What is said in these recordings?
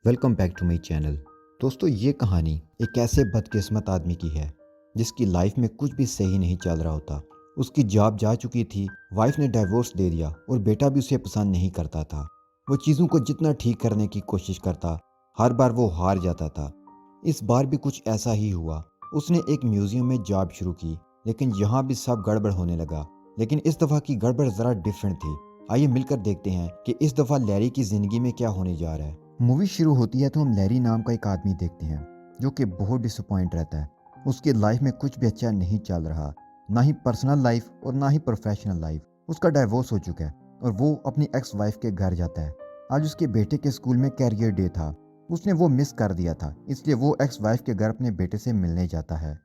Welcome back to my channel. दोस्तों, ये कहानी एक ऐसे बदकिस्मत आदमी की है जिसकी लाइफ में कुछ भी सही नहीं चल रहा होता। उसकी जॉब जा चुकी थी, वाइफ ने डाइवोर्स दे दिया और बेटा भी उसे पसंद नहीं करता था। वो चीज़ों को जितना ठीक करने की कोशिश करता, हर बार वो हार जाता था। इस बार भी कुछ ऐसा ही हुआ। उसने एक म्यूज़ियम में जॉब शुरू की, लेकिन यहाँ भी सब गड़बड़ होने लगा। लेकिन इस दफ़ा की गड़बड़ ज़रा डिफरेंट थी। आइए मिलकर देखते हैं कि इस दफ़ा लैरी की ज़िंदगी में क्या होने जा रहा है। मूवी शुरू होती है तो हम लैरी नाम का एक आदमी देखते हैं जो कि बहुत डिसअपॉइंट रहता है। उसकी लाइफ में कुछ भी अच्छा नहीं चल रहा, ना ही पर्सनल लाइफ और ना ही प्रोफेशनल लाइफ। उसका डाइवोर्स हो चुका है और वो अपनी एक्स वाइफ के घर जाता है। आज उसके बेटे के स्कूल में कैरियर डे था। उसने वो मिस कर दिया था, इसलिए वो एक्स वाइफ के घर अपने बेटे से मिलने जाता है।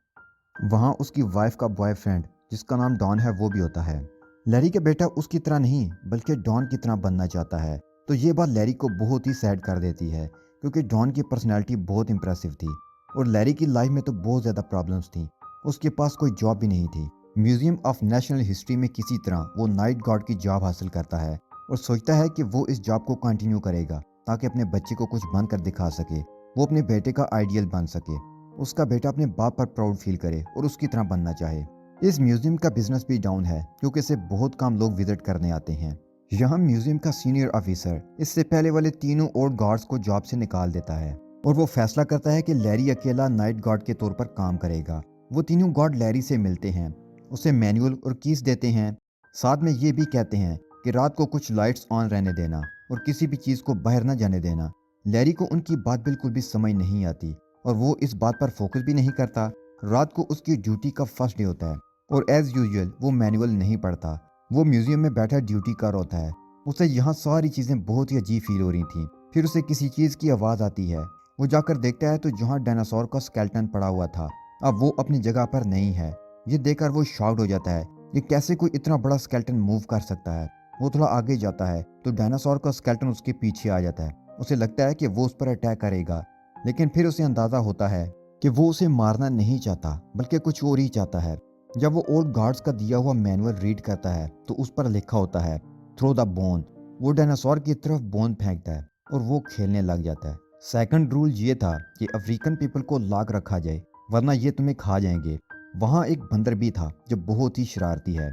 वहाँ उसकी वाइफ का बॉयफ्रेंड जिसका नाम डॉन है वो भी होता है। लैरी का बेटा उसकी तरह नहीं बल्कि डॉन की तरह बनना चाहता है। तो ये बात लैरी को बहुत ही सैड कर देती है, क्योंकि डॉन की पर्सनैलिटी बहुत इंप्रेसिव थी और लैरी की लाइफ में तो बहुत ज़्यादा प्रॉब्लम्स थी। उसके पास कोई जॉब भी नहीं थी। म्यूजियम ऑफ नेशनल हिस्ट्री में किसी तरह वो नाइट गार्ड की जॉब हासिल करता है और सोचता है कि वो इस जॉब को कंटिन्यू करेगा ताकि अपने बच्चे को कुछ बनकर दिखा सके, वो अपने बेटे का आइडियल बन सके, उसका बेटा अपने बाप पर प्राउड फील करे और उसकी तरह बनना चाहे। इस म्यूजियम का बिजनेस भी डाउन है क्योंकि इसे बहुत कम लोग विजिट करने आते हैं। यहाँ म्यूजियम का सीनियर ऑफिसर इससे पहले वाले तीनों और गार्ड्स को जॉब से निकाल देता है और वो फैसला करता है कि लैरी अकेला नाइट गार्ड के तौर पर काम करेगा। वो तीनों गार्ड लैरी से मिलते हैं, उसे मैनुअल और कीज देते हैं। साथ में ये भी कहते हैं कि रात को कुछ लाइट्स ऑन रहने देना और किसी भी चीज़ को बाहर न जाने देना। लैरी को उनकी बात बिल्कुल भी समझ नहीं आती और वो इस बात पर फोकस भी नहीं करता। रात को उसकी ड्यूटी का फर्स्ट डे होता है और एज यूजुअल वो मैनुअल नहीं पढ़ता। वो म्यूजियम में बैठा ड्यूटी कर होता है। उसे यहाँ सारी चीज़ें बहुत ही अजीब फील हो रही थी। फिर उसे किसी चीज़ की आवाज़ आती है। वो जाकर देखता है तो जहाँ डायनासोर का स्केलेटन पड़ा हुआ था अब वो अपनी जगह पर नहीं है। ये देखकर वो शॉक्ड हो जाता है, ये कैसे कोई इतना बड़ा स्केलेटन मूव कर सकता है। वो थोड़ा आगे जाता है तो डायनासोर का स्केलेटन उसके पीछे आ जाता है। उसे लगता है कि वो उस पर अटैक करेगा, लेकिन फिर उसे अंदाज़ा होता है कि वो उसे मारना नहीं चाहता बल्कि कुछ और ही चाहता है। जब वो ओल्ड गार्ड्स का दिया हुआ मैनुअल रीड करता है तो उस पर लिखा होता है थ्रो द बोन। वो डायनासोर की तरफ बोन फेंकता है और वो खेलने लग जाता है। सेकंड रूल ये था कि अफ्रीकन पीपल को लॉक रखा जाए वरना ये तुम्हें खा जाएंगे। वहाँ एक बंदर भी था जो बहुत ही शरारती है।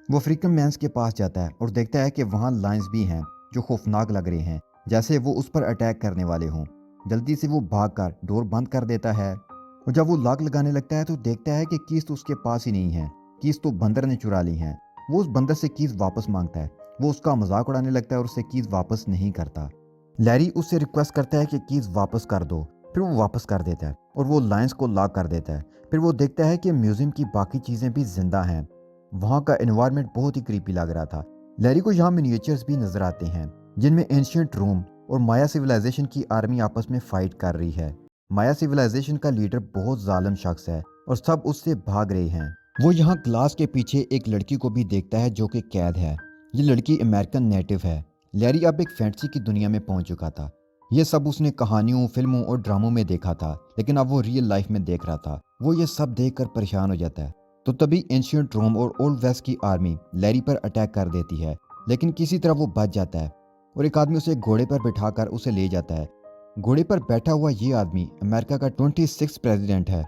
वो अफ्रीकन मैंस के पास जाता है और देखता है कि वहाँ लायंस भी हैं जो खौफनाक लग रहे हैं, जैसे वो उस पर अटैक करने वाले हों। जल्दी से वो भागकर डोर बंद कर देता है और जब वो लॉक लगाने लगता है तो देखता है कि कीज तो उसके पास ही नहीं है, कीज तो बंदर ने चुरा ली हैं। वो उस बंदर से कीज वापस मांगता है। वो उसका मजाक उड़ाने लगता है और उसे कीज वापस नहीं करता। लैरी उससे रिक्वेस्ट करता है कि कीज वापस कर दो, फिर वो वापस कर देता है और वो लायंस को लॉक कर देता है। फिर वो देखता है कि म्यूजियम की बाकी चीज़ें भी जिंदा हैं। वहाँ का एनवायरनमेंट बहुत ही क्रीपी लग रहा था। लैरी को यहाँ मिनिएचर्स भी नजर आते हैं जिनमें एंशियंट रोम और माया सिविलाइजेशन की आर्मी आपस में फाइट कर रही है। माया सिविलाइजेशन का लीडर बहुत जालिम शख्स है और सब उससे भाग रहे हैं। वो यहाँ ग्लास के पीछे एक लड़की को भी देखता है जो कि कैद है। ये लड़की अमेरिकन नेटिव है। लैरी अब एक फैंटेसी की दुनिया में पहुंच चुका था। ये सब उसने कहानियों, फिल्मों और ड्रामों में देखा था, लेकिन अब वो रियल लाइफ में देख रहा था। वो ये सब देखकर परेशान हो जाता है। तो तभी एंशियंट रोम और ओल्ड वेस्ट की आर्मी लैरी पर अटैक कर देती है, लेकिन किसी तरह वो बच जाता है और एक आदमी उसे घोड़े पर बिठाकर उसे ले जाता है। घोड़े पर बैठा हुआ ये आदमी अमेरिका का 26 प्रेसिडेंट है।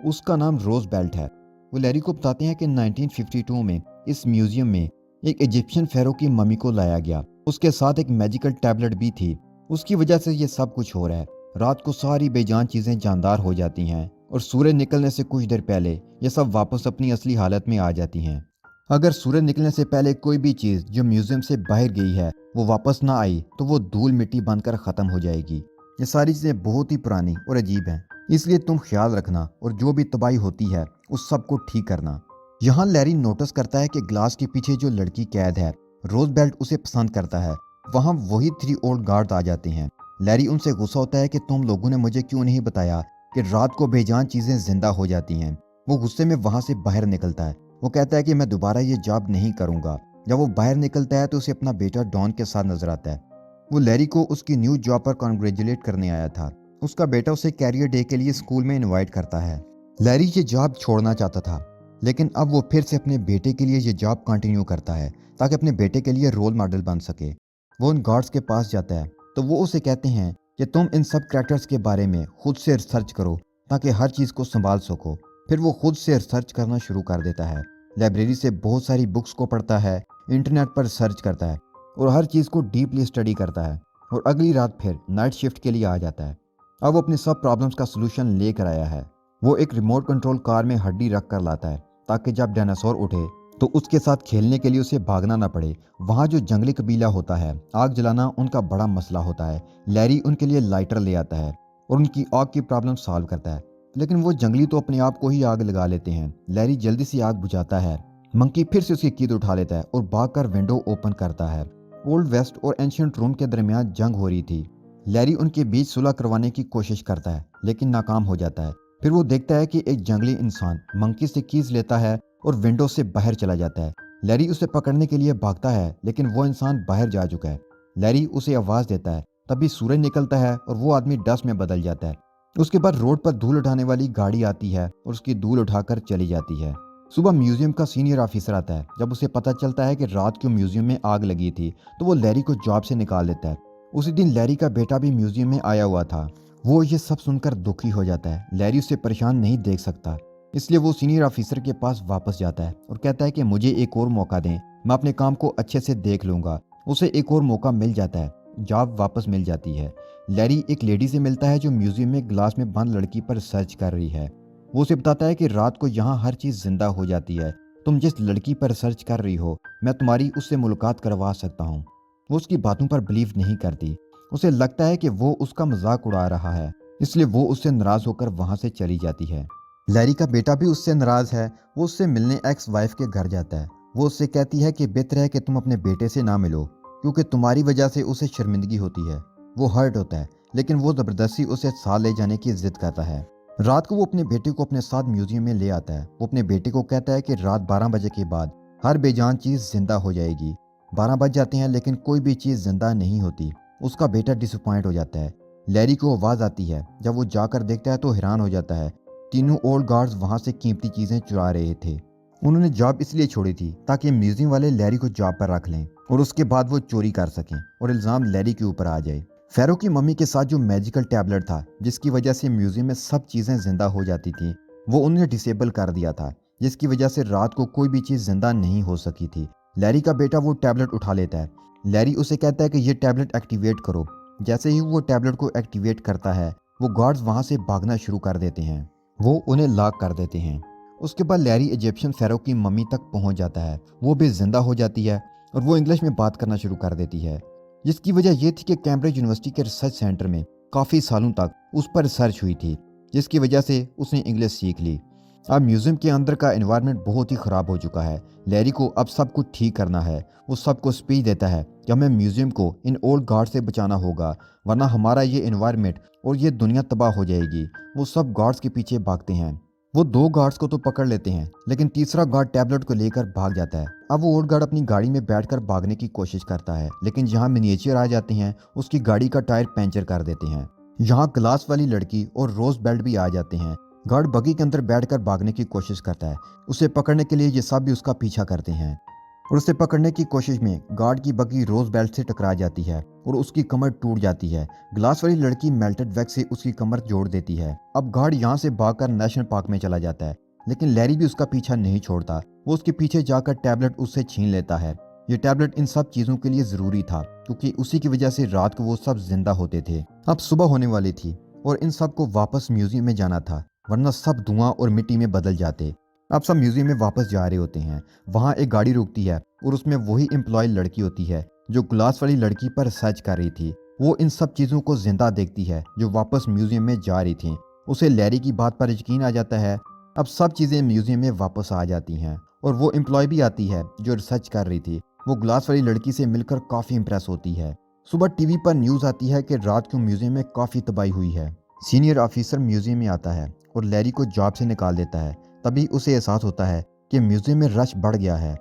उसका नाम रोज बेल्ट है। वो लैरी को बताते हैं कि 1952 में इस म्यूजियम में एक इजिप्शियन फेरो की मम्मी को लाया गया। उसके साथ एक मैजिकल टैबलेट भी थी। उसकी वजह से ये सब कुछ हो रहा है। रात को सारी बेजान चीज़ें जानदार हो जाती हैं और सूरज निकलने से कुछ देर पहले ये सब वापस अपनी असली हालत में आ जाती हैं। अगर सूरज निकलने से पहले कोई भी चीज़ जो म्यूजियम से बाहर गई है वो वापस ना आई तो वो धूल मिट्टी बनकर ख़त्म हो जाएगी। ये सारी चीज़ें बहुत ही पुरानी और अजीब हैं, इसलिए तुम ख्याल रखना और जो भी तबाही होती है उस सब को ठीक करना। यहाँ लैरी नोटिस करता है कि ग्लास के पीछे जो लड़की कैद है, रोज बेल्ट उसे पसंद करता है। वहाँ वही 3 ओल्ड गार्ड आ जाते हैं। लैरी उनसे गुस्सा होता है कि तुम लोगों ने मुझे क्यों नहीं बताया कि रात को बेजान चीज़ें जिंदा हो जाती हैं। वो गुस्से में वहाँ से बाहर निकलता है। वो कहता है कि मैं दोबारा ये जॉब नहीं करूँगा। जब वो बाहर निकलता है तो उसे अपना बेटा डॉन के साथ नजर आता है। वो लैरी को उसकी न्यू जॉब पर कॉन्ग्रेचुलेट करने आया था। उसका बेटा उसे कैरियर डे के लिए स्कूल में इनवाइट करता है। लैरी ये जॉब छोड़ना चाहता था, लेकिन अब वो फिर से अपने बेटे के लिए ये जॉब कंटिन्यू करता है ताकि अपने बेटे के लिए रोल मॉडल बन सके। वो उन गार्ड्स के पास जाता है तो वो उसे कहते हैं कि तुम इन सब कैरेक्टर्स के बारे में खुद से रिसर्च करो ताकि हर चीज़ को संभाल सको। फिर वो खुद से रिसर्च करना शुरू कर देता है। लाइब्रेरी से बहुत सारी बुक्स को पढ़ता है, इंटरनेट पर सर्च करता है और हर चीज़ को डीपली स्टडी करता है और अगली रात फिर नाइट शिफ्ट के लिए आ जाता है। अब वो अपनी सब प्रॉब्लम्स का सलूशन लेकर आया है। वो एक रिमोट कंट्रोल कार में हड्डी रख कर लाता है ताकि जब डायनासोर उठे तो उसके साथ खेलने के लिए उसे भागना ना पड़े। वहाँ जो जंगली कबीला होता है, आग जलाना उनका बड़ा मसला होता है। लैरी उनके लिए लाइटर ले आता है और उनकी आग की प्रॉब्लम सॉल्व करता है, लेकिन वो जंगली तो अपने आप को ही आग लगा लेते हैं। लैरी जल्दी से आग बुझाता है। मंकी फिर से उसकी कीद उठा लेता है और भागकर विंडो ओपन करता है। ओल्ड वेस्ट और एंशियंट रोम के दरमियान जंग हो रही थी। लैरी उनके बीच सुलह करवाने की कोशिश करता है लेकिन नाकाम हो जाता है। फिर वो देखता है कि एक जंगली इंसान मंकी से कीज लेता है और विंडो से बाहर चला जाता है। लैरी उसे पकड़ने के लिए भागता है लेकिन वो इंसान बाहर जा चुका है। लैरी उसे आवाज़ देता है, तभी सूरज निकलता है और वो आदमी डस्ट में बदल जाता है। उसके बाद रोड पर धूल उठाने वाली गाड़ी आती है और उसकी धूल उठाकर चली जाती है। सुबह म्यूजियम का सीनियर ऑफिसर आता है। जब उसे पता चलता है कि रात को म्यूजियम में आग लगी थी तो वो लैरी को जॉब से निकाल देता है। उसी दिन लैरी का बेटा भी म्यूजियम में आया हुआ था। वो ये सब सुनकर दुखी हो जाता है। लैरी उसे परेशान नहीं देख सकता, इसलिए वो सीनियर ऑफिसर के पास वापस जाता है और कहता है कि मुझे एक और मौका दें, मैं अपने काम को अच्छे से देख लूंगा। उसे एक और मौका मिल जाता है, जॉब वापस मिल जाती है। लैरी एक लेडी से मिलता है जो म्यूजियम में ग्लास में बंद लड़की पर सर्च कर रही है। वो उसे बताता है कि रात को यहाँ हर चीज़ जिंदा हो जाती है। तुम जिस लड़की पर सर्च कर रही हो, मैं तुम्हारी उससे मुलाकात करवा सकता हूँ। वो उसकी बातों पर बिलीव नहीं करती। उसे लगता है कि वो उसका मजाक उड़ा रहा है, इसलिए वो उससे नाराज होकर वहाँ से चली जाती है। लैरी का बेटा भी उससे नाराज है। वो उससे मिलने एक्स वाइफ के घर जाता है। वो उससे कहती है कि बेहतर है कि तुम अपने बेटे से ना मिलो क्योंकि तुम्हारी वजह से उसे शर्मिंदगी होती है। वो हर्ट होता है लेकिन वो ज़बरदस्ती उसे साथ ले जाने की जिद करता है। रात को वो अपने बेटे को अपने साथ म्यूजियम में ले आता है। वो अपने बेटे को कहता है कि रात 12 बजे के बाद हर बेजान चीज़ जिंदा हो जाएगी। 12 बज जाते हैं लेकिन कोई भी चीज़ जिंदा नहीं होती। उसका बेटा डिसअपॉइंट हो जाता है। लैरी को आवाज़ आती है। जब वो जाकर देखता है तो हैरान हो जाता है। तीनों ओल्ड गार्ड्स वहां से कीमती चीजें चुरा रहे थे। उन्होंने जॉब इसलिए छोड़ी थी ताकि म्यूजियम वाले लैरी को जॉब पर रख लें और उसके बाद वो चोरी कर सकें और इल्जाम लैरी के ऊपर आ जाए। फेरो की मम्मी के साथ जो मैजिकल टैबलेट था जिसकी वजह से म्यूजियम में सब चीजें जिंदा हो जाती थी, वो उन्हें डिसेबल कर दिया था, जिसकी वजह से रात को कोई भी चीज जिंदा नहीं हो सकी थी। लैरी का बेटा वो टैबलेट उठा लेता है। लैरी उसे कहता है कि ये टैबलेट एक्टिवेट करो। जैसे ही वो टैबलेट को एक्टिवेट करता है, वो गार्ड्स वहां से भागना शुरू कर देते हैं। वो उन्हें लॉक कर देते हैं। उसके बाद लैरी इजिप्शियन फेरो की मम्मी तक पहुंच जाता है। वो भी जिंदा हो जाती है और वो इंग्लिश में बात करना शुरू कर देती है, जिसकी वजह यह थी कि कैम्ब्रिज यूनिवर्सिटी के रिसर्च सेंटर में काफ़ी सालों तक उस पर रिसर्च हुई थी, जिसकी वजह से उसने इंग्लिश सीख ली। अब म्यूजियम के अंदर का एनवायरनमेंट बहुत ही ख़राब हो चुका है। लैरी को अब सब कुछ ठीक करना है। वो सबको स्पीच देता है कि हमें म्यूजियम को इन ओल्ड गार्ड से बचाना होगा, वरना हमारा ये एनवायरनमेंट और ये दुनिया तबाह हो जाएगी। वो सब गार्ड्स के पीछे भागते हैं। वो 2 गार्ड्स को तो पकड़ लेते हैं लेकिन तीसरा गार्ड टैबलेट को लेकर भाग जाता है। अब वो ओल्ड गार्ड अपनी गाड़ी में बैठकर भागने की कोशिश करता है लेकिन जहाँ मिनिएचर आ जाते हैं उसकी गाड़ी का टायर पंचर कर देते हैं। यहाँ ग्लास वाली लड़की और रोज बेल्ट भी आ जाते हैं। गार्ड बगी के अंदर बैठकर भागने की कोशिश करता है। उसे पकड़ने के लिए ये सब भी उसका पीछा करते हैं और उसे पकड़ने की कोशिश में गार्ड की बगी रोज बेल्ट से टकरा जाती है और उसकी कमर टूट जाती है। ग्लास वाली लड़की मेल्टेड वैक्स से उसकी कमर जोड़ देती है। अब गार्ड यहाँ से भागकर नेशनल पार्क में चला जाता है लेकिन लैरी भी उसका पीछा नहीं छोड़ता। वो उसके पीछे जाकर टैबलेट उससे छीन लेता है। ये टैबलेट इन सब चीज़ों के लिए ज़रूरी था क्योंकि उसी की वजह से रात को वो सब जिंदा होते थे। अब सुबह होने वाली थी और इन सब को वापस म्यूजियम में जाना था, वरना सब धुआं और मिट्टी में बदल जाते। अब सब म्यूजियम में वापस जा रहे होते हैं। वहाँ एक गाड़ी रुकती है और उसमें वही एम्प्लॉय लड़की होती है जो ग्लास वाली लड़की पर सर्च कर रही थी। वो इन सब चीज़ों को जिंदा देखती है जो वापस म्यूजियम में जा रही थी। उसे लैरी की बात पर यकीन आ जाता है। अब सब चीज़ें म्यूजियम में वापस आ जाती हैं और वो एम्प्लॉय भी आती है जो रिसर्च कर रही थी। वो ग्लास वाली लड़की से मिलकर काफ़ी इंप्रेस होती है। सुबह टीवी पर न्यूज़ आती है कि रात को म्यूजियम में काफ़ी तबाही हुई है। सीनियर ऑफिसर म्यूजियम में आता है और लैरी को जॉब से निकाल देता है। तभी उसे एहसास होता है कि म्यूजियम में रश बढ़ गया है।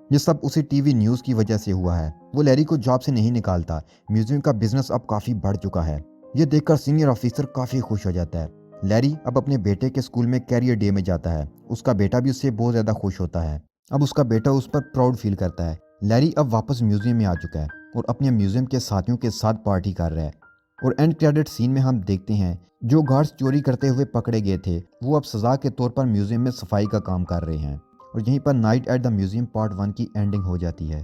ये सब उसी टीवी न्यूज़ की वजह से हुआ है। वो लैरी को जॉब से नहीं निकालता। म्यूजियम का बिजनेस अब काफ़ी बढ़ चुका है। ये देखकर सीनियर ऑफिसर काफ़ी खुश हो जाता है। लैरी अब अपने बेटे के स्कूल में कैरियर डे में जाता है। उसका बेटा भी उससे बहुत ज़्यादा खुश होता है। अब उसका बेटा उस पर प्राउड फील करता है। लैरी अब वापस म्यूजियम में आ चुका है और अपने म्यूजियम के साथियों के साथ पार्टी कर रहा है। और एंड क्रेडिट सीन में हम देखते हैं जो गार्ड्स चोरी करते हुए पकड़े गए थे वो अब सज़ा के तौर पर म्यूजियम में सफाई का काम कर रहे हैं। और यहीं पर night at the museum part 1 की एंडिंग हो जाती है।